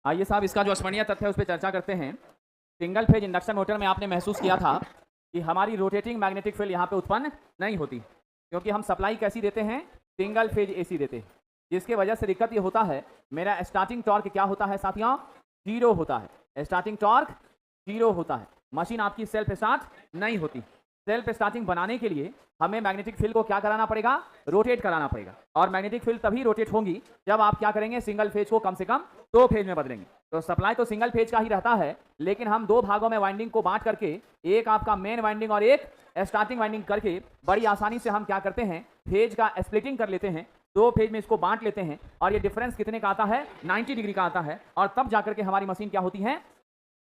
आइए साहब, इसका जो स्मरणीय तथ्य है उस पर चर्चा करते हैं। सिंगल फेज इंडक्शन मोटर में आपने महसूस किया था कि हमारी रोटेटिंग मैग्नेटिक फील्ड यहाँ पे उत्पन्न नहीं होती, क्योंकि हम सप्लाई कैसी देते हैं, सिंगल फेज एसी देते हैं, जिसके वजह से दिक्कत ये होता है, मेरा स्टार्टिंग टॉर्क क्या होता है साथियों, जीरो होता है। स्टार्टिंग टॉर्क जीरो होता है, मशीन आपकी सेल्फ स्टार्ट नहीं होती। सेल्फ स्टार्टिंग बनाने के लिए हमें मैग्नेटिक फील्ड को क्या कराना पड़ेगा, रोटेट कराना पड़ेगा। और मैग्नेटिक फील्ड तभी रोटेट होंगी जब आप क्या करेंगे, सिंगल फेज को कम से कम 2 फेज में बदलेंगे। तो सप्लाई तो सिंगल फेज का ही रहता है, लेकिन हम 2 भागों में वाइंडिंग को बांट करके, एक आपका मेन वाइंडिंग और एक स्टार्टिंग वाइंडिंग करके बड़ी आसानी से हम क्या करते हैं, फेज का स्प्लिटिंग कर लेते हैं, 2 फेज में इसको बांट लेते हैं। और ये डिफरेंस कितने का आता है, 90 डिग्री का आता है, और तब जाकर के हमारी मशीन क्या होती है,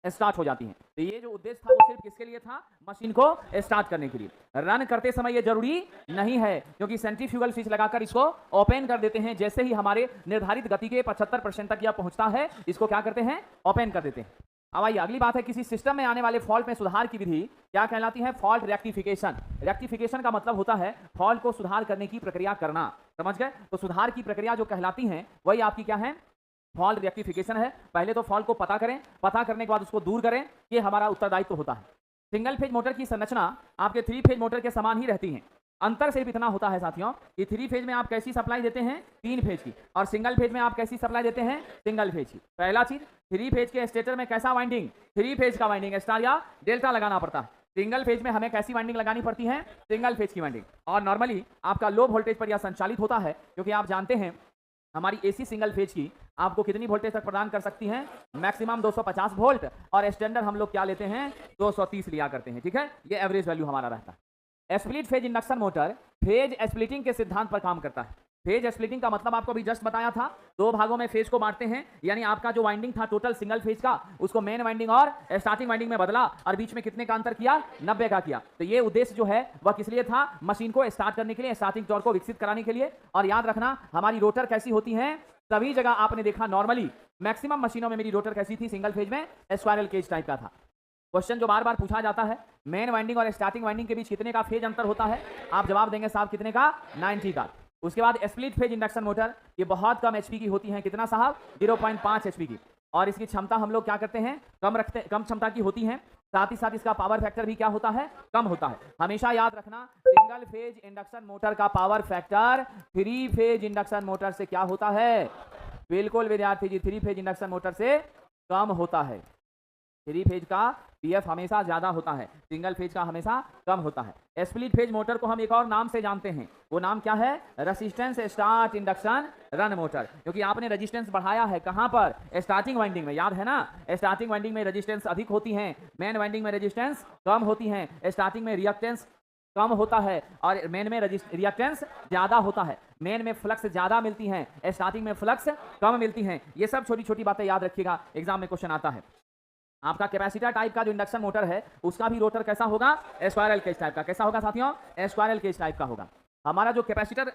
स्टार्ट हो जाती है। तो ये जो उद्देश्य था वो सिर्फ किसके लिए था, मशीन को स्टार्ट करने के लिए। रन करते समय ये जरूरी नहीं है, क्योंकि सेंट्रीफ्यूगल स्विच लगाकर इसको ओपन कर देते हैं। जैसे ही हमारे निर्धारित गति के 75% तक यह पहुंचता है, इसको क्या करते हैं, ओपन कर देते हैं। अब आइए अगली बात है, किसी सिस्टम में आने वाले फॉल्ट में सुधार की विधि क्या कहलाती है, फॉल्ट रेक्टिफिकेशन। रेक्टिफिकेशन का मतलब होता है फॉल्ट को सुधार करने की प्रक्रिया करना, समझ गए। तो सुधार की प्रक्रिया जो कहलाती है वही आपकी क्या है, फॉल्ट रेक्टिफिकेशन है। पहले तो फॉल्ट को पता करें, पता करने के बाद उसको दूर करें, ये हमारा उत्तरदायित्व होता है। सिंगल फेज मोटर की संरचना आपके 3 फेज मोटर के समान ही रहती है। अंतर सिर्फ इतना होता है साथियों कि 3 फेज में आप कैसी सप्लाई देते हैं, 3 फेज की, और सिंगल फेज में आप कैसी सप्लाई देते हैं, सिंगल फेज की। पहला चीज, 3 फेज के स्टेटर में कैसा वाइंडिंग, 3 फेज का वाइंडिंग स्टार या डेल्टा लगाना पड़ता है। सिंगल फेज में हमें कैसी वाइंडिंग लगानी पड़ती है, सिंगल फेज की वाइंडिंग। और नॉर्मली आपका लो वोल्टेज पर यह संचालित होता है, क्योंकि आप जानते हैं हमारी एसी सिंगल फेज की आपको कितनी वोल्टेज तक प्रदान कर सकती है, मैक्सिमम 250 वोल्ट, और स्टैंडर्ड हम लोग क्या लेते हैं, 230 लिया करते हैं, ठीक है। ये एवरेज वैल्यू हमारा रहता है। Split phase induction motor phase splitting के सिद्धांत पर काम करता है। फेज स्प्लिटिंग का मतलब आपको अभी जस्ट बताया था, 2 भागों में फेज को बांटते हैं, यानी आपका जो वाइंडिंग था टोटल सिंगल फेज का, उसको मेन वाइंडिंग और स्टार्टिंग वाइंडिंग में बदला, और बीच में कितने का अंतर किया, 90 का किया। तो ये उद्देश्य जो है वह किस लिए था, मशीन को स्टार्ट करने के लिए, स्टार्टिंग टॉर्क को विकसित कराने के लिए। और याद रखना, हमारी रोटर कैसी होती है, सभी जगह आपने देखा नॉर्मली मैक्सिमम मशीनों में मेरी रोटर कैसी थी, सिंगल फेज में स्क्वायरल केज टाइप का था। क्वेश्चन जो बार बार पूछा जाता है, मेन वाइंडिंग और स्टार्टिंग वाइंडिंग के बीच कितने का फेज अंतर होता है, आप जवाब देंगे साहब कितने का, 90 का। उसके बाद स्प्लिट फेज इंडक्शन मोटर, ये बहुत कम एचपी की होती है, कितना साहब, 0.5 एचपी की, और इसकी क्षमता हम लोग क्या करते हैं, कम क्षमता की होती है। साथ ही साथ इसका पावर फैक्टर भी क्या होता है, कम होता है। हमेशा याद रखना, सिंगल फेज इंडक्शन मोटर का power factor 3 phase induction motor से क्या होता है, बिल्कुल विद्यार्थी जी, 3 फेज इंडक्शन मोटर से कम होता है। 3 फेज का पीएफ हमेशा ज्यादा होता है, सिंगल फेज का हमेशा कम होता है। स्प्लिट फेज मोटर को हम एक और नाम से जानते हैं, वो नाम क्या है, resistance start induction run motor, क्योंकि आपने रेजिस्टेंस बढ़ाया है कहां पर, स्टार्टिंग वाइंडिंग में, याद है ना। स्टार्टिंग वाइंडिंग में रेजिस्टेंस अधिक होती है, मेन वाइंडिंग में रेजिस्टेंस कम होती है। स्टार्टिंग में रिएक्टेंस कम होता है और मेन में रिएक्टेंस ज्यादा होता है। मेन में फ्लक्स ज्यादा मिलती है, स्टार्टिंग में फ्लक्स कम मिलती है। ये सब छोटी छोटी बातें याद रखिएगा, एग्जाम में क्वेश्चन आता है। आपका कैपेसिटर टाइप का जो इंडक्शन मोटर है, उसका भी रोटर कैसा होगा, स्क्वायरल केज टाइप का। कैसा होगा साथियों, स्क्वायरल केज टाइप का होगा। हमारा जो कैपेसिटर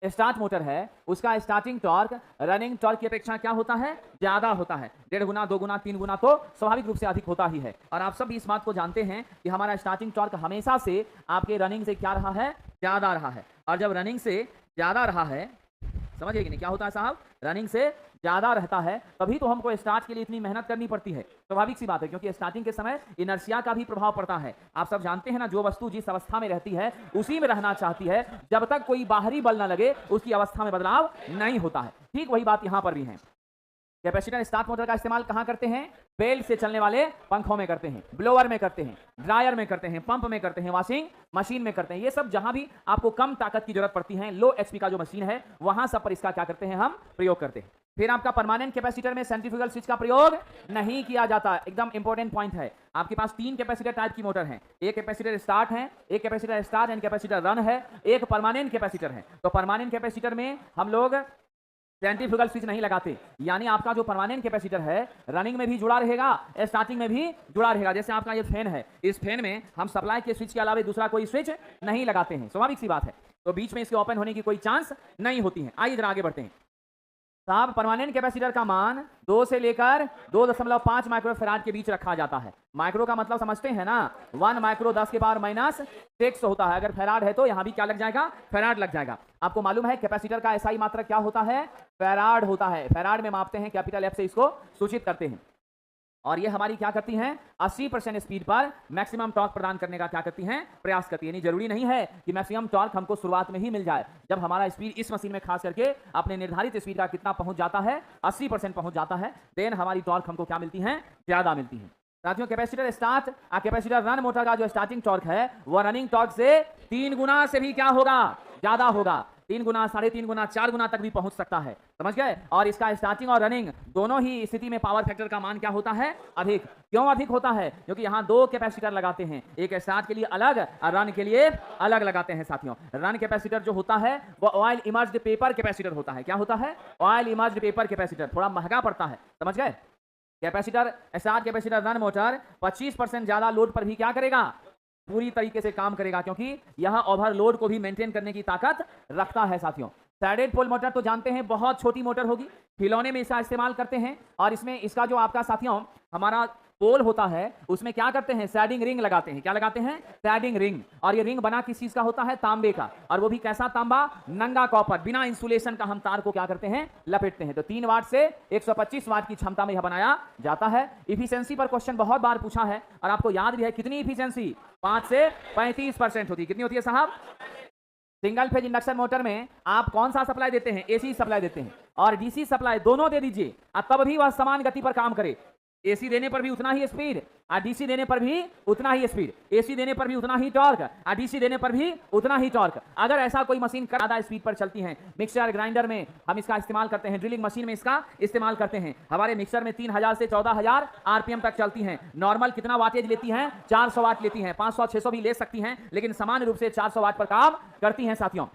स्टार्ट मोटर है, उसका स्टार्टिंग टॉर्क रनिंग टॉर्क की अपेक्षा क्या होता है, ज्यादा होता है। 1.5 गुना, 2 गुना, 3 गुना तो स्वाभाविक रूप से अधिक होता ही है। और आप सब इस बात को जानते हैं कि हमारा स्टार्टिंग टॉर्क हमेशा से आपके रनिंग से क्या रहा है, ज्यादा रहा है। और जब रनिंग से ज्यादा रहा है, समझिए कि नहीं, क्या होता है साहब, रनिंग से ज्यादा रहता है, तभी तो हमको स्टार्ट के लिए इतनी मेहनत करनी पड़ती है। स्वाभाविक सी बात है, क्योंकि स्टार्टिंग के समय इनर्शिया का भी प्रभाव पड़ता है। आप सब जानते हैं ना, जो वस्तु जिस अवस्था में रहती है उसी में रहना चाहती है, जब तक कोई बाहरी बल न लगे उसकी अवस्था में बदलाव नहीं होता है। ठीक वही बात यहां पर भी है। कैपेसिटर स्टार्ट मोटर का इस्तेमाल कहां करते हैं, बेल्ट से चलने वाले पंखों में करते हैं, ब्लोअर में करते हैं, ड्रायर में करते हैं, पंप में करते हैं, वॉशिंग मशीन में करते हैं। ये सब जहां भी आपको कम ताकत की जरूरत पड़ती है, लो एचपी का जो मशीन है, वहां सब पर इसका क्या करते हैं, हम प्रयोग करते हैं। फिर आपका परमानेंट कैपेसिटर में सेंट्रीफ्यूगल स्विच का प्रयोग नहीं किया जाता। एकदम इंपॉर्टेंट पॉइंट है। आपके पास 3 कैपेसिटर टाइप की मोटर है, एक कैपेसिटर स्टार्ट है, एक capacitor start and capacitor run है, एक परमानेंट कैपेसिटर है। तो परमानेंट कैपेसिटर में हम लोग सेंट्रीफ्यूगल स्विच नहीं लगाते, यानी आपका जो परमानेंट कैपेसिटर है रनिंग में भी जुड़ा रहेगा, स्टार्टिंग में भी जुड़ा रहेगा। जैसे आपका ये फैन है, इस फैन में हम सप्लाई के स्विच के अलावा दूसरा कोई स्विच नहीं लगाते हैं, स्वाभाविक सी बात है। तो बीच में इसके ओपन होने की कोई चांस नहीं होती है। आइए जरा आगे बढ़ते हैं। साहब परमानेंट कैपेसिटर का मान 2 से लेकर 2.5 माइक्रोफैराड के बीच रखा जाता है। माइक्रो का मतलब समझते हैं ना, 1 माइक्रो 10 के पावर -6 होता है। अगर फैराड है तो यहां भी क्या लग जाएगा, फैराड लग जाएगा। आपको मालूम है कैपेसिटर का एसआई मात्रक क्या होता है, फैराड होता है। फैराड में मापते हैं, कैपिटल एफ से इसको सूचित करते हैं। और ये हमारी क्या करती हैं, 80% स्पीड पर मैक्सिमम टॉर्क प्रदान करने का क्या करती हैं, प्रयास करती है। यानी जरूरी नहीं है कि मैक्सिमम टॉर्क हमको शुरुआत में ही मिल जाए। जब हमारा स्पीड इस मशीन में खास करके अपने निर्धारित स्पीड का कितना पहुंच जाता है, 80% पहुंच जाता है, देन हमारी टॉर्क हमको क्या मिलती है, ज्यादा मिलती है। साथियों capacitor start capacitor run motor का जो स्टार्टिंग टॉर्क है वह रनिंग टॉर्क से 3 गुना से भी क्या होगा, ज्यादा होगा। 3 गुना, 3.5 गुना, 4 गुना तक भी पहुंच सकता है, समझ गए। और इसका स्टार्टिंग और रनिंग दोनों ही स्थिति में पावर फैक्टर का मान क्या होता है, अधिक। क्यों अधिक होता है, क्योंकि यहाँ 2 कैपेसिटर लगाते हैं, एक स्टार्ट के लिए अलग और रन के लिए अलग लगाते हैं। साथियों रन कैपेसिटर जो होता है वो ऑयल इमर्ज्ड पेपर कैपेसिटर होता है। क्या होता है, ऑयल इमर्ज्ड पेपर कैपेसिटर, थोड़ा महंगा पड़ता है, समझ गए। Capacitor start capacitor run motor 25% ज्यादा लोड पर भी क्या करेगा, पूरी तरीके से काम करेगा, क्योंकि यह ओवरलोड को भी मेंटेन करने की ताकत रखता है। साथियों सैडेड पोल मोटर तो जानते हैं, बहुत छोटी मोटर होगी, खिलौने में इसका इस्तेमाल करते हैं। और इसमें इसका जो आपका साथियों हमारा पोल होता है उसमें क्या करते हैं, सैडिंग रिंग लगाते हैं। क्या लगाते हैं, सैडिंग रिंग। और ये रिंग बना किस चीज का होता है, तांबे का, और वो भी कैसा तांबा, नंगा कॉपर, बिना इंसुलेशन का हम तार को क्या करते हैं, लपेटते हैं। तो 3 वाट से 125 वाट की क्षमता में यह बनाया जाता है। इफिशियंसी पर क्वेश्चन बहुत बार पूछा है और आपको याद भी है, कितनी इफिशियंसी, 5 से 35% होती है। कितनी होती है साहब, सिंगल फेज इंडक्शन मोटर में आप कौन सा सप्लाई देते हैं, एसी सप्लाई देते हैं और डीसी सप्लाई दोनों दे दीजिए, तब भी वह समान गति पर काम करे। एसी देने पर भी उतना ही स्पीड और डीसी देने पर भी उतना ही स्पीड, एसी देने पर भी उतना ही टॉर्क और डीसी देने पर भी उतना ही टॉर्क। अगर ऐसा कोई मशीन ज्यादा स्पीड पर चलती है, मिक्सर ग्राइंडर में हम इसका इस्तेमाल करते हैं, ड्रिलिंग मशीन में इसका इस्तेमाल करते हैं। हमारे मिक्सर में 3000 से 14000 आरपीएम तक चलती हैं। नॉर्मल कितना वाटेज लेती हैं, 400 वाट लेती हैं, 500 600 भी ले सकती हैं, लेकिन सामान्य रूप से 400 वाट पर काम करती हैं। साथियों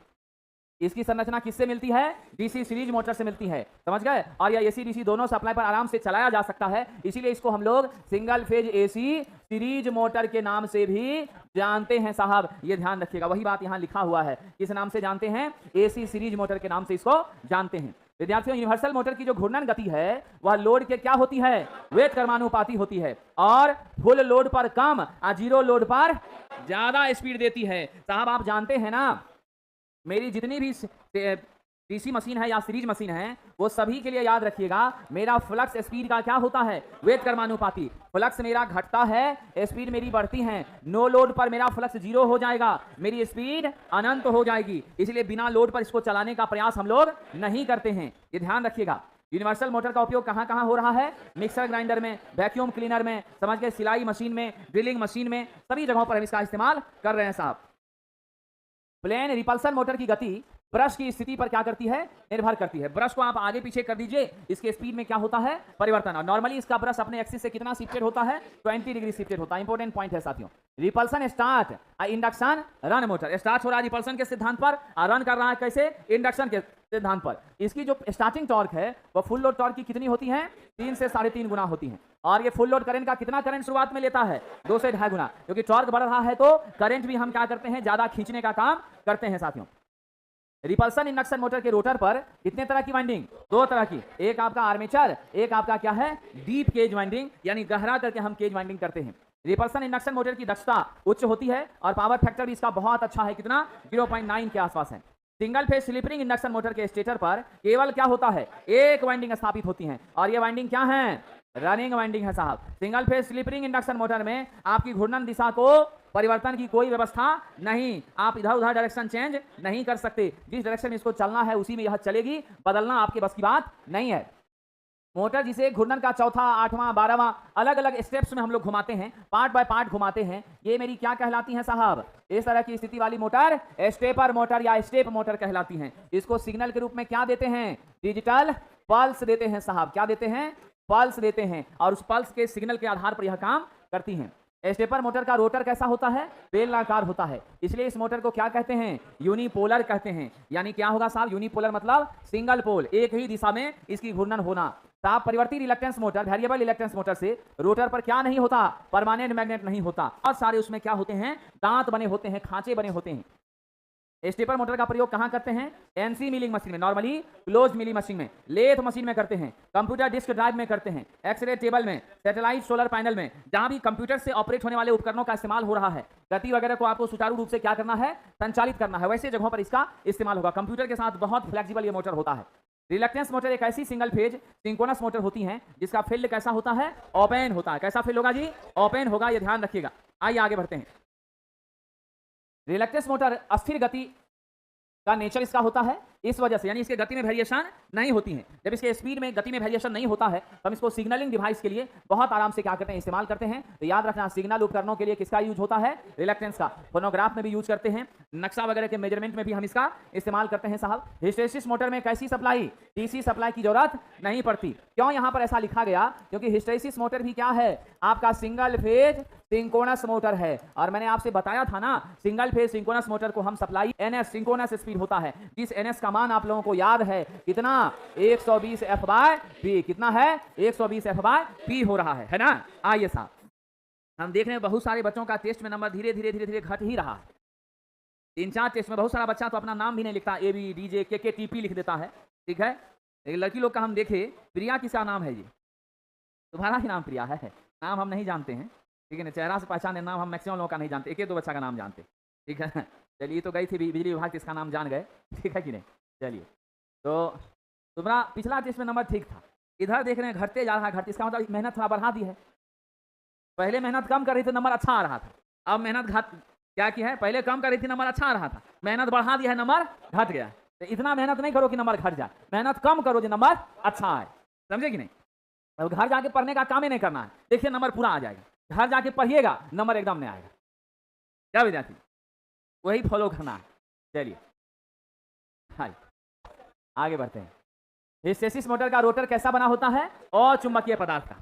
इसकी संरचना किससे मिलती है, डीसी सीरीज मोटर से मिलती है, समझ गए। और यह एसी डीसी दोनों सप्लाई पर आराम से चलाया जा सकता है, इसीलिए इसको हम लोग single phase AC series motor के नाम से भी जानते हैं। साहब ये ध्यान रखिएगा, वही बात यहां लिखा हुआ है, किस नाम से जानते हैं, एसी सीरीज मोटर के नाम से इसको जानते हैं। विद्यार्थियों यूनिवर्सल मोटर की जो घूर्णन गति है वह लोड के क्या होती है, वेट कर्मानुपाती होती है, और फुल लोड पर कम और जीरो लोड पर ज्यादा स्पीड देती है। साहब आप जानते हैं ना, मेरी जितनी भी डीसी मशीन है या सीरीज मशीन है वो सभी के लिए याद रखिएगा, मेरा फ्लक्स स्पीड का क्या होता है, वेट कर्मानुपाती। फ्लक्स मेरा घटता है, स्पीड मेरी बढ़ती है। नो लोड पर मेरा फ्लक्स 0 हो जाएगा, मेरी स्पीड अनंत हो जाएगी। इसलिए बिना लोड पर इसको चलाने का प्रयास हम लोग नहीं करते हैं, ये ध्यान रखिएगा। यूनिवर्सल मोटर का उपयोग कहां कहां हो रहा है, मिक्सर ग्राइंडर में, वैक्यूम क्लीनर में, समझ गए, सिलाई मशीन में, ड्रिलिंग मशीन में, सभी जगहों पर हम इसका इस्तेमाल कर रहे हैं। साहब प्लेन रिपल्सन मोटर की गति ब्रश की स्थिति पर क्या करती है, निर्भर करती है। ब्रश को आप आगे पीछे कर दीजिए, इसके स्पीड में क्या होता है, परिवर्तन। और नॉर्मली इसका ब्रश अपने एक्सिस से कितना शिफ्टेड होता है, 20 डिग्री शिफ्टेड होता है। इंपॉर्टेंट पॉइंट है साथियों। Repulsion start induction run motor, start हो रहा है रिपल्सन के सिद्धांत पर और रन कर रहा है कैसे, इंडक्शन के सिद्धांत पर। इसकी जो स्टार्टिंग टॉर्क है वह फुल लोड टॉर्क की कितनी होती है, 3 से 3.5 गुना होती है। और ये फुल लोड करंट का कितना करंट शुरुआत में लेता है, 2 से 2.5 गुना, क्योंकि टॉर्क बढ़ रहा है तो करंट भी हम क्या करते हैं, ज्यादा खींचने का काम करते हैं। साथियों रिपल्सन इंडक्शन मोटर के रोटर पर कितने तरह की वाइंडिंग, 2 तरह की, एक आपका आर्मेचर, एक आपका क्या है, डीप केज वाइंडिंग, यानी गहरा करके हम केज वाइंडिंग करते हैं। रिपल्सन इंडक्शन मोटर की दक्षता उच्च होती है और पावर फैक्टर भी इसका बहुत अच्छा है, कितना, 0.9 के आसपास है। Single phase slip ring induction motor के स्टेटर पर केवल क्या होता है, एक वाइंडिंग स्थापित होती है, और ये वाइंडिंग क्या है, रनिंग वाइंडिंग है। साहब single phase slip ring induction motor में आपकी घूर्णन दिशा को परिवर्तन की कोई व्यवस्था नहीं, आप इधर उधर डायरेक्शन चेंज नहीं कर सकते, जिस डायरेक्शन में इसको चलना है उसी में यह चलेगी, बदलना आपके बस की बात नहीं है। मोटर जिसे घूर्णन का चौथा, 8वां, 12वां अलग अलग स्टेप्स में हम लोग घुमाते हैं, पार्ट बाय पार्ट घुमाते हैं, ये मेरी क्या कहलाती है साहब, इस तरह की स्थिति वाली मोटर स्टेपर मोटर या स्टेप मोटर कहलाती हैं। इसको सिग्नल के रूप में क्या देते हैं, डिजिटल पल्स देते हैं। साहब क्या देते हैं, पल्स देते हैं, और उस पल्स के सिग्नल के आधार पर यह काम करती हैं। स्टेपर मोटर का रोटर कैसा होता है, बेलनाकार होता है, इसलिए इस मोटर को क्या कहते हैं, यूनिपोलर कहते हैं। यानी क्या होगा साहब, यूनिपोलर मतलब सिंगल पोल, एक ही दिशा में इसकी घूर्णन होना। साहब परिवर्ती reluctance motor, variable reluctance motor से रोटर पर क्या नहीं होता, परमानेंट मैग्नेट नहीं होता, और सारे उसमें क्या होते हैं, दांत बने होते हैं, खांचे बने होते हैं। स्टेपर मोटर का प्रयोग कहां करते हैं? एनसी मिलिंग मशीन में, नॉर्मली क्लोज मिलिंग मशीन में, लेथ मशीन में करते हैं, कंप्यूटर डिस्क ड्राइव में करते हैं, एक्सरे टेबल में, सैटेलाइट सोलर पैनल में, जहां भी कंप्यूटर से ऑपरेट होने वाले उपकरणों का इस्तेमाल हो रहा है, गति वगैरह को आपको सुचारू रूप से क्या करना है? संचालित करना है, वैसे जगहों पर इसका इस्तेमाल होगा। कंप्यूटर के साथ बहुत फ्लेक्सिबल ये मोटर होता है। रिलक्टेंस मोटर एक ऐसी सिंगल फेज सिंक्रोनस मोटर होती है जिसका फील्ड कैसा होता है? ओपन होता है। कैसा फील्ड होगा जी? ओपन होगा, ये ध्यान रखिएगा। आइए आगे बढ़ते हैं। रिलक्टेंस मोटर अस्थिर गति का नेचर इसका होता है, इस वजह से, यानी इसके गति में वेरिएशन नहीं होती है। जब इसके स्पीड में गति में वेरिएशन नहीं होता है तो हम इसको सिग्नलिंग डिवाइस के लिए बहुत आराम से क्या करते हैं? इस्तेमाल करते हैं। तो याद रखना, सिग्नल उपकरणों के लिए किसका यूज होता है? रिलक्टेंस का। फोनोग्राफ में भी यूज करते हैं, नक्शा वगैरह के मेजरमेंट में भी हम इसका इस्तेमाल करते हैं साहब। हिस्टैरिसीस मोटर में कैसी सप्लाई? डीसी सप्लाई की जरूरत नहीं पड़ती। क्यों यहां पर ऐसा लिखा गया? क्योंकि हिस्टैरिसीस मोटर भी क्या है? आपका सिंगल फेज सिंक्रोनस मोटर है। और मैंने आपसे बताया था ना, सिंगल फेज सिंक्रोनस मोटर को हम सप्लाई एनएस सिंक्रोनस स्पीड होता है, जिस एनएस का मान आप लोगों को याद है कितना? 120 F/P। कितना है? 120 F/P हो रहा है ना? आइए साहब, हम देख रहे हैं बहुत सारे बच्चों का टेस्ट में नंबर धीरे धीरे धीरे धीरे घट ही रहा है। 3-4 टेस्ट में बहुत सारा बच्चा तो अपना नाम भी नहीं लिखता, AB DJ KK TP लिख देता है। ठीक है, एक लड़की लोग का हम देखे, प्रिया किसका नाम है जी? तुम्हारा ही नाम प्रिया है। नाम हम नहीं जानते हैं, ठीक है ना? चेहरा से पहचाने नाम हम मैक्सिमम लोगों का नहीं जानते, एक 2 बच्चा का नाम जानते। ठीक है, चलिए, तो गई थी बिजली विभाग, इसका नाम जान गए। ठीक है कि नहीं? चलिए, तो तुम्हारा पिछला टेस्ट में नंबर ठीक था, इधर देख रहे हैं घटते जा रहा है, घटते, इसका मतलब मेहनत थोड़ा बढ़ा दी है। पहले मेहनत कम कर रही थी, नंबर अच्छा आ रहा था। अब मेहनत घट क्या की है? पहले कम कर रही थी, नंबर अच्छा आ रहा था, मेहनत बढ़ा दिया है, नंबर घट गया। तो इतना मेहनत नहीं करो कि नंबर घट जाए, मेहनत कम करो जो नंबर अच्छा आए। समझे कि नहीं? अब घर जाके पढ़ने का काम ही नहीं करना है, देखिए नंबर पूरा आ जाएगा। घर जाके पढ़िएगा, नंबर एकदम नहीं आएगा। क्या विद्यार्थी? वही फॉलो करना है। चलिए, हाँ, आगे बढ़ते हैं। हिस्टैरिसीस मोटर का रोटर कैसा बना होता है? और चुंबकीय पदार्थ का।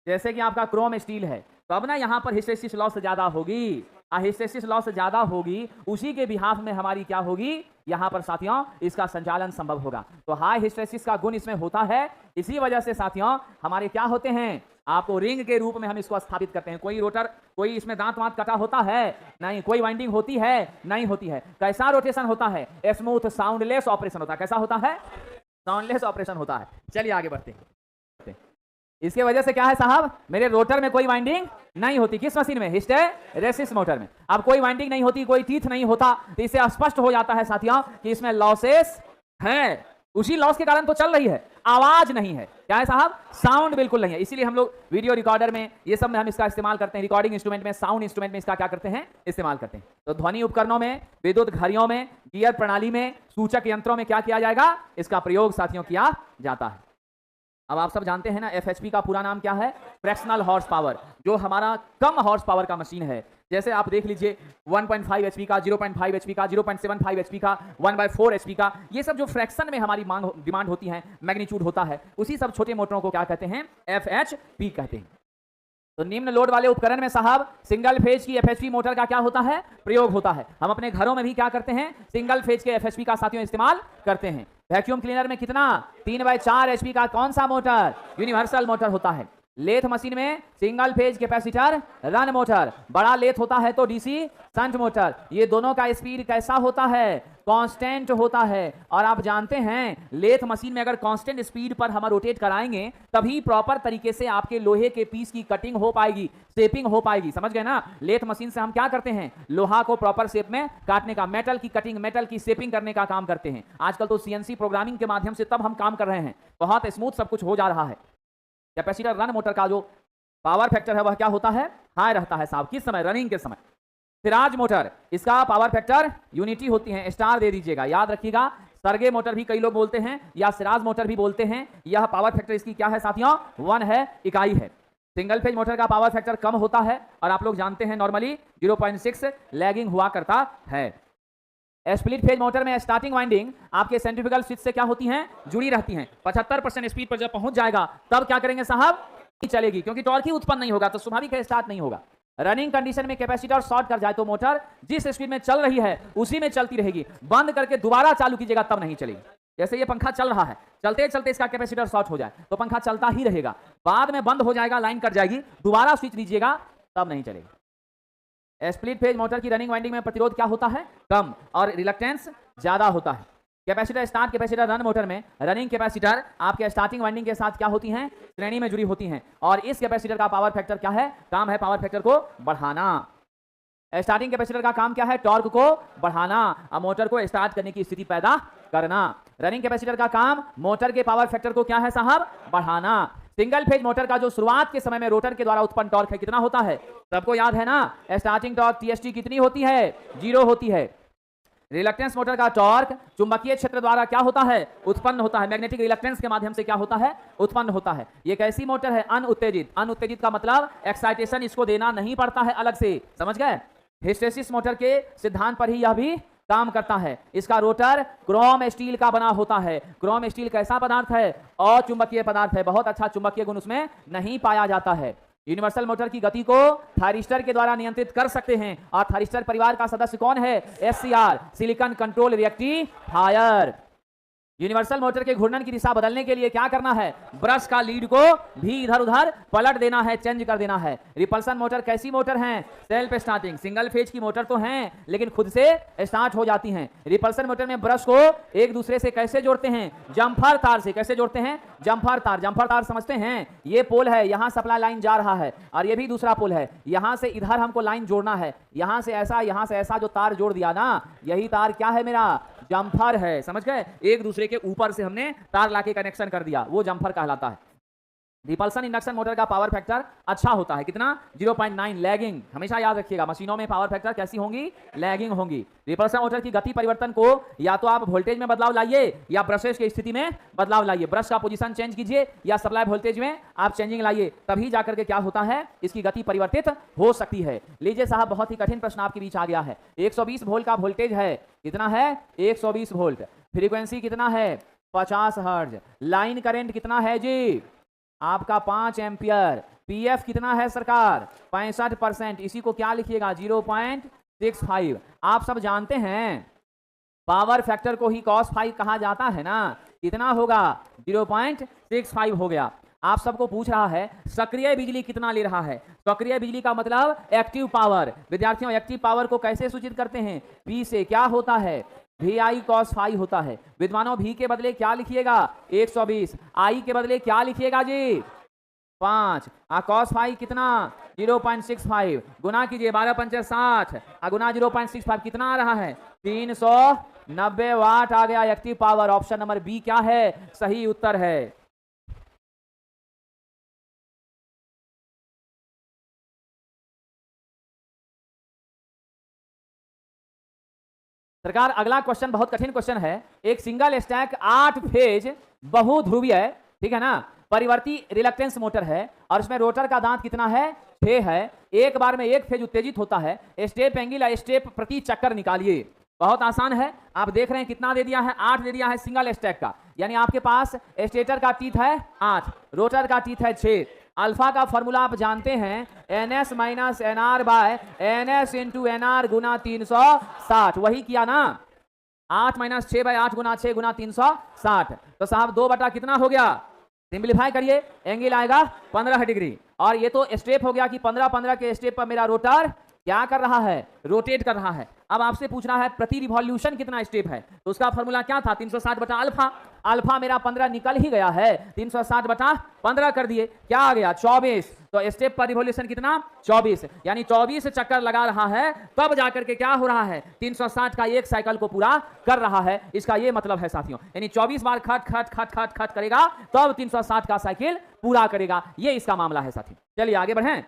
जैसे कि आपका क्रोम स्टील है, तो अब ना यहाँ पर हिस्टैरिसीस लॉस ज्यादा होगी, हिस्टैरिसीस लॉस ज्यादा होगी, उसी के बिहाफ में हमारी क्या होगी? यहाँ पर साथियों इसका संचालन संभव होगा। तो हाई हिस्टैरिसीस का गुण इसमें होता है, इसी वजह से साथियों हमारे क्या होते हैं? आपको रिंग के रूप में हम इसको स्थापित करते हैं। कोई रोटर, कोई इसमें दांत वांत कटा होता है? नहीं। कोई वाइंडिंग होती है? नहीं होती है। कैसा रोटेशन होता है? स्मूथ साउंडलेस ऑपरेशन होता है। कैसा होता है? साउंडलेस ऑपरेशन होता है। चलिए आगे बढ़ते हैं। इसके वजह से क्या है साहब? मेरे रोटर में कोई वाइंडिंग नहीं होती। किस मशीन में? हिस्टैरिसीस मोटर में। अब कोई वाइंडिंग नहीं होती, कोई टीथ नहीं होता, तो इससे स्पष्ट हो जाता है साथियों कि इसमें लॉसेस है। उसी लॉस के कारण तो चल रही है, आवाज नहीं है। क्या है साहब? साउंड बिल्कुल नहीं है। इसीलिए हम लोग वीडियो रिकॉर्डर में, ये सब में हम इसका इस्तेमाल करते हैं, रिकॉर्डिंग इंस्ट्रूमेंट में, साउंड इंस्ट्रूमेंट में इसका क्या करते हैं? इस्तेमाल करते हैं। तो ध्वनि उपकरणों में, विद्युत घड़ियों में, गियर प्रणाली में, सूचक यंत्रों में क्या किया जाएगा? इसका प्रयोग साथियों किया जाता है। अब आप सब जानते हैं ना, FHP का पूरा नाम क्या है? Fractional horse power. जो हमारा कम हॉर्स पावर का मशीन है, जैसे आप देख लीजिए 1.5 HP का, 0.5 HP का, 0.75 HP का, 1/4 HP का, ये सब जो फ्रैक्शन में हमारी मांग डिमांड होती है, मैग्नीट्यूड होता है, उसी सब छोटे मोटरों को क्या कहते हैं? FHP कहते हैं। तो निम्न लोड वाले उपकरण में साहब सिंगल फेज की FHP मोटर का क्या होता है? प्रयोग होता है। हम अपने घरों में भी क्या करते हैं? सिंगल फेज के FHP का साथियों इस्तेमाल करते हैं। वैक्यूम क्लीनर में कितना? 3/4 HP का कौन सा मोटर? यूनिवर्सल मोटर होता है। लेथ मशीन में single phase capacitor run motor. बड़ा लेथ होता है तो डीसी शंट मोटर। ये दोनों का स्पीड कैसा होता है? कांस्टेंट होता है। और आप जानते हैं लेथ मशीन में अगर कांस्टेंट स्पीड पर हम रोटेट कराएंगे तभी प्रॉपर तरीके से आपके लोहे के पीस की कटिंग हो पाएगी, शेपिंग हो पाएगी। समझ गए ना? लेथ मशीन से हम क्या करते हैं? लोहा को प्रॉपर शेप में काटने का, मेटल की कटिंग, मेटल की शेपिंग करने का काम करते हैं। आजकल तो CNC प्रोग्रामिंग के माध्यम से तब हम काम कर रहे हैं, बहुत स्मूथ सब कुछ हो जा रहा है। कैपेसिटर रन मोटर का जो पावर फैक्टर है वह क्या होता है? हाई रहता है साहब। किस समय? रनिंग के समय। सिराज मोटर, इसका पावर फैक्टर यूनिटी होती है, स्टार दे दीजिएगा, याद रखिएगा। सरगे मोटर भी कई लोग बोलते हैं या सिराज मोटर भी बोलते हैं। यह पावर फैक्टर इसकी क्या है साथियों? 1 है, इकाई है। सिंगल फेज मोटर का पावर फैक्टर कम होता है और आप लोग जानते हैं नॉर्मली 0.6 लैगिंग हुआ करता है। स्प्लिट फेज मोटर में स्टार्टिंग वाइंडिंग आपके सेंट्रीफ्यूगल स्विच से क्या होती हैं? जुड़ी रहती हैं। 75% स्पीड पर जब पहुंच जाएगा तब क्या करेंगे साहब? चलेगी, क्योंकि टॉर्क ही उत्पन्न नहीं होगा तो स्वाभाविक है स्टार्ट नहीं होगा। रनिंग कंडीशन में कैपेसिटर शॉर्ट कर जाए तो मोटर जिस स्पीड में चल रही है उसी में चलती रहेगी। बंद करके दोबारा चालू कीजिएगा तब नहीं चलेगी। जैसे ये पंखा चल रहा है, चलते चलते इसका कैपेसिटर शॉर्ट हो जाए तो पंखा चलता ही रहेगा, बाद में बंद हो जाएगा, लाइन कट जाएगी, दोबारा स्विच दीजिएगा तब नहीं चलेगा। स्प्लिट फेज मोटर की रनिंग वाइंडिंग में प्रतिरोध क्या होता है? कम, और रिलक्टेंस ज्यादा होता है। Capacitor start capacitor run motor में रनिंग कैपेसिटर आपके स्टार्टिंग वाइंडिंग के साथ क्या होती हैं? श्रेणी में जुड़ी होती हैं, और इस कैपेसिटर का पावर फैक्टर क्या है? काम है पावर फैक्टर को बढ़ाना। स्टार्टिंग कैपेसिटर का काम क्या है? टॉर्क को बढ़ाना, अब मोटर को स्टार्ट करने की स्थिति पैदा करना। रनिंग कैपेसिटर का काम मोटर के पावर फैक्टर को क्या है साहब? बढ़ाना। सिंगल फेज मोटर का जो शुरुआत के समय में रोटर के द्वारा उत्पन्न टॉर्क है कितना होता है? सबको याद है ना, स्टार्टिंग टॉर्क टीएसटी कितनी होती है? 0 होती है। रिलक्टेंस मोटर का टॉर्क चुंबकीय क्षेत्र द्वारा क्या होता है? उत्पन्न होता है, मैग्नेटिक रिलक्टेंस के माध्यम से क्या होता है? उत्पन्न होता है। ये कैसी मोटर है? अनउत्तेजित। अनउत्तेजित का मतलब एक्साइटेशन इसको देना नहीं पड़ता है अलग से, समझ गए? हिस्टेसिस मोटर के सिद्धांत पर ही यह भी काम करता है। इसका रोटर क्रोम स्टील का बना होता है। क्रोम स्टील कैसा पदार्थ है? अचुंबकीय पदार्थ है, बहुत अच्छा चुंबकीय गुण उसमें नहीं पाया जाता है। यूनिवर्सल मोटर की गति को थायरिस्टर के द्वारा नियंत्रित कर सकते हैं, और थायरिस्टर परिवार का सदस्य कौन है? SCR, silicon control rectifier. Universal motor के घूर्णन की दिशा बदलने के लिए क्या करना है? ब्रश का लीड को भी इधर उधर पलट देना है, चेंज कर देना है। रिपल्सन मोटर कैसी मोटर है? Self starting. सिंगल फेज की मोटर तो हैं लेकिन खुद से स्टार्ट हो जाती हैं। रिपल्सन मोटर में ब्रश को एक दूसरे से कैसे जोड़ते हैं? जम्फर तार से। कैसे जोड़ते हैं? जम्फर तार। जम्फर तार समझते हैं? ये पोल है, यहां सप्लाई लाइन जा रहा है, और ये भी दूसरा पोल है, यहां से इधर हमको लाइन जोड़ना है, यहां से ऐसा जो तार जोड़ दिया ना, यही तार क्या है? मेरा जम्फर है, समझ गए? एक दूसरे के ऊपर से हमने तार लाके कनेक्शन कर दिया, वो जम्फर कहलाता है। रिपल्सन इंडक्शन मोटर का पावर फैक्टर अच्छा होता है, कितना? 0.9। लैगिंग, हमेशा याद रखिएगा, मशीनों में पावर फैक्टर कैसी होंगी? लैगिंग होंगी। रिपल्सन मोटर की गति परिवर्तन को या तो आप वोल्टेज में बदलाव लाइए या ब्रशेस की स्थिति में बदलाव लाइए। ब्रश का पोजीशन चेंज कीजिए या सप्लाई वोल्टेज में आप चेंजिंग लाइए, तभी जाकर के क्या होता है? इसकी गति परिवर्तित हो सकती है। लीजिए साहब, बहुत ही कठिन प्रश्न आपके बीच आ गया है। 120 वोल्ट का वोल्टेज है, कितना है? 120 वोल्ट। फ्रीक्वेंसी कितना है? 50 हर्ट्ज। लाइन करंट कितना है जी? आपका 5 एम्पियर। पीएफ कितना है सरकार? 65%। इसी को क्या लिखिएगा? 0.65। आप सब जानते हैं पावर फैक्टर को ही cos फाई कहा जाता है ना, कितना होगा? 0.65 हो गया। आप सबको पूछ रहा है सक्रिय बिजली कितना ले रहा है? सक्रिय बिजली का मतलब एक्टिव पावर। विद्यार्थियों, एक्टिव पावर को कैसे सूचित करते हैं? P से क्या होता है? VI cos फाई होता है। विद्वानों, V के बदले क्या लिखिएगा? 120। I के बदले क्या लिखिएगा जी? 5। cos फाई कितना? 0.65। गुना कीजिए, 12 पंचे 60, गुना 0.65 कितना आ रहा है? 390 वाट आ गया active power. Option number B क्या है? सही उत्तर है। सरकार, अगला क्वेश्चन बहुत कठिन क्वेश्चन है। एक सिंगल स्टैक 8 फेज बहुध्रुवीय, ठीक है ना, परिवर्ती रिलक्टेंस मोटर है, और इसमें रोटर का दांत कितना है? 6 है। एक बार में एक फेज उत्तेजित होता है। स्टेप एंगल या स्टेप प्रति चक्कर निकालिए। बहुत आसान है, आप देख रहे हैं कितना दे दिया है? 8 दे दिया है सिंगल स्टैक का। यानी आपके पास स्टेटर का टीथ है 8, रोटर का टीथ है 6। अल्फा का फॉर्मूला आप जानते हैं, NS minus NR by NS into NR गुना 360। वही किया ना, 8 माइनस 6 बाय 8 गुना 6 गुना 360। तो साहब 2 बटा कितना हो गया? सिंप्लीफाई करिए, एंगल आएगा 15 डिग्री। और ये तो स्टेप हो गया कि 15-15 के स्टेप पर मेरा रोटर क्या कर रहा है? रोटेट कर रहा है। अब आपसे पूछना है प्रति रिवॉल्यूशन कितना स्टेप है, तो उसका फॉर्मूला क्या था? 360 बटा अल्फा। अल्फा मेरा 15 निकल ही गया है, 360 बटा 15 कर दिए, क्या आ गया? 24। तो स्टेप पर रिवॉल्यूशन कितना? 24। यानी 24 चक्कर लगा रहा है, तब जाकर के क्या हो रहा है? 360 का एक साइकिल को पूरा कर रहा है। इसका ये मतलब है साथियों, यानी 24 बार खट खट खट खट खट करेगा तब 360 का साइकिल पूरा करेगा। ये इसका मामला है साथियों। चलिए आगे बढ़ें।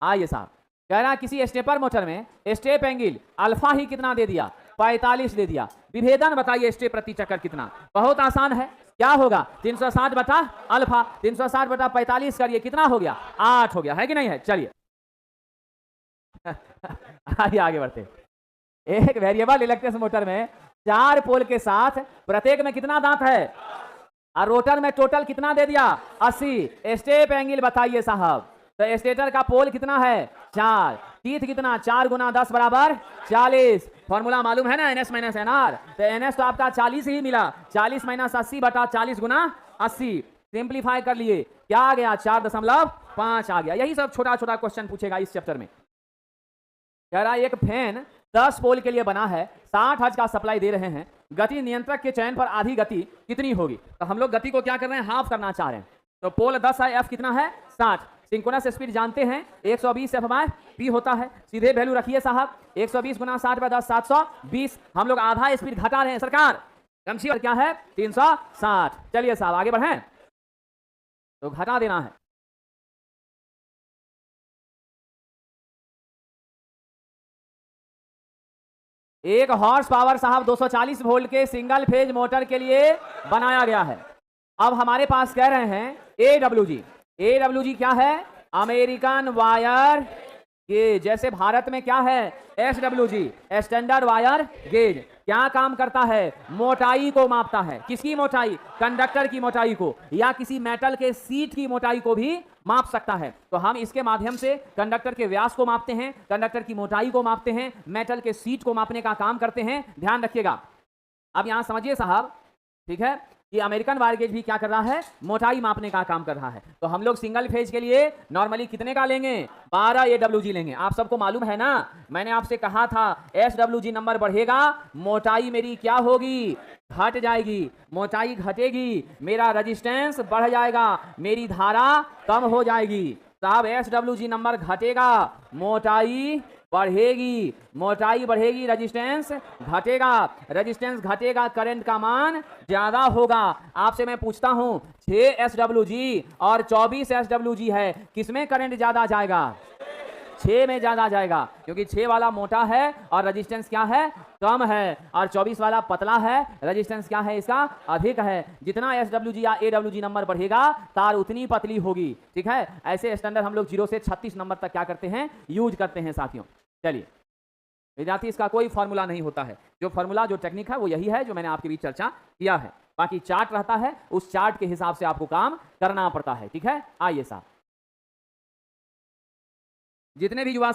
आइए साहब, कह रहा किसी स्टेपर मोटर में स्टेप एंगल अल्फा ही कितना दे दिया? 45 दे दिया। विभेदन बताइए स्टेप प्रति चक्कर कितना? बहुत आसान है, क्या होगा? 360 बटा अल्फा। 360 बटा 45 करिए, कितना हो गया? 8 हो गया, है कि नहीं है? चलिए आइए आगे बढ़ते। एक वेरिएबल इलेक्ट्रिक मोटर में 4 पोल के साथ प्रत्येक में कितना दांत है? और रोटर में टोटल कितना दे दिया? 80। स्टेप एंगल बताइए साहब। तो स्टेटर का पोल कितना है? 4। टीथ कितना? 4 गुना 10 बराबर 40। फॉर्मूला मालूम है ना, NS माइनस NR। तो NS तो आपका 40 ही मिला, 40 माइनस 80 बटा 40 गुना 80। सिंप्लीफाई कर लिए, क्या आ गया? 4.5 आ गया। यही सब छोटा छोटा क्वेश्चन पूछेगा इस चैप्टर में। कह रहा है एक फैन 10 पोल के लिए बना है, 60 हर्ट्ज का सप्लाई दे रहे हैं, गति नियंत्रक के चयन पर आधी गति कितनी होगी? तो हम लोग गति को क्या कर रहे हैं, हाफ करना चाह रहे हैं। तो पोल 10 है, एफ कितना है 60। सिंक्रोनस स्पीड जानते हैं 120 F/P होता है, सीधे वैल्यू रखिए साहब, 120 गुना 60/10 720। हम लोग आधा स्पीड घटा रहे हैं सरकार, कमशी क्या है 360। चलिए साहब आगे बढ़ें, तो घटा देना है। एक हॉर्स पावर साहब 240 वोल्ट के सिंगल फेज मोटर के लिए बनाया गया है। अब हमारे पास कह रहे हैं AWG। AWG क्या है? American wire gauge. जैसे भारत में क्या है SWG, स्टैंडर्ड वायर गेज। क्या काम करता है? मोटाई को मापता है। किसकी मोटाई? कंडक्टर की मोटाई को, या किसी मेटल के सीट की मोटाई को भी माप सकता है। तो हम इसके माध्यम से कंडक्टर के व्यास को मापते हैं, कंडक्टर की मोटाई को मापते हैं, मेटल के सीट को मापने का काम करते हैं। ध्यान रखिएगा। अब यहां समझिए साहब, ठीक है, कि अमेरिकन वायर गेज भी क्या कर रहा है? मोटाई मापने का काम कर रहा है। तो हम लोग सिंगल फेज के लिए नॉर्मली कितने का लेंगे? 12 AWG लेंगे। आप सबको मालूम है ना, मैंने आपसे कहा था SWG नंबर बढ़ेगा, मोटाई मेरी क्या होगी? घट जाएगी। मोटाई घटेगी, मेरा रेजिस्टेंस बढ़ जाएगा, मेरी धारा कम हो जाएगी। साहब SWG नंबर घटेगा, मोटाई बढ़ेगी, मोटाई बढ़ेगी, रेजिस्टेंस घटेगा, रेजिस्टेंस घटेगा, करंट का मान ज्यादा होगा। आपसे मैं पूछता हूं 6 SWG और 24 SWG है, किसमें करंट ज्यादा जाएगा? 6 में ज्यादा जाएगा, क्योंकि 6 वाला मोटा है और रेजिस्टेंस क्या है? कम है, और 24 वाला पतला है, रेजिस्टेंस क्या है इसका? अधिक है। जितना SWG या AWG नंबर बढ़ेगा, तार उतनी पतली होगी। ठीक है, ऐसे स्टैंडर्ड हम लोग 0 से 36 नंबर तक क्या करते हैं? यूज करते हैं साथियों। चलिए विद्यार्थी, इसका कोई फॉर्मूला नहीं होता है। जो फॉर्मूला, जो टेक्निक है वो यही है जो मैंने आपके बीच चर्चा किया है। बाकी चार्ट रहता है, उस चार्ट के हिसाब से आपको काम करना पड़ता है। ठीक है, आइए साहब, जितने भी युवा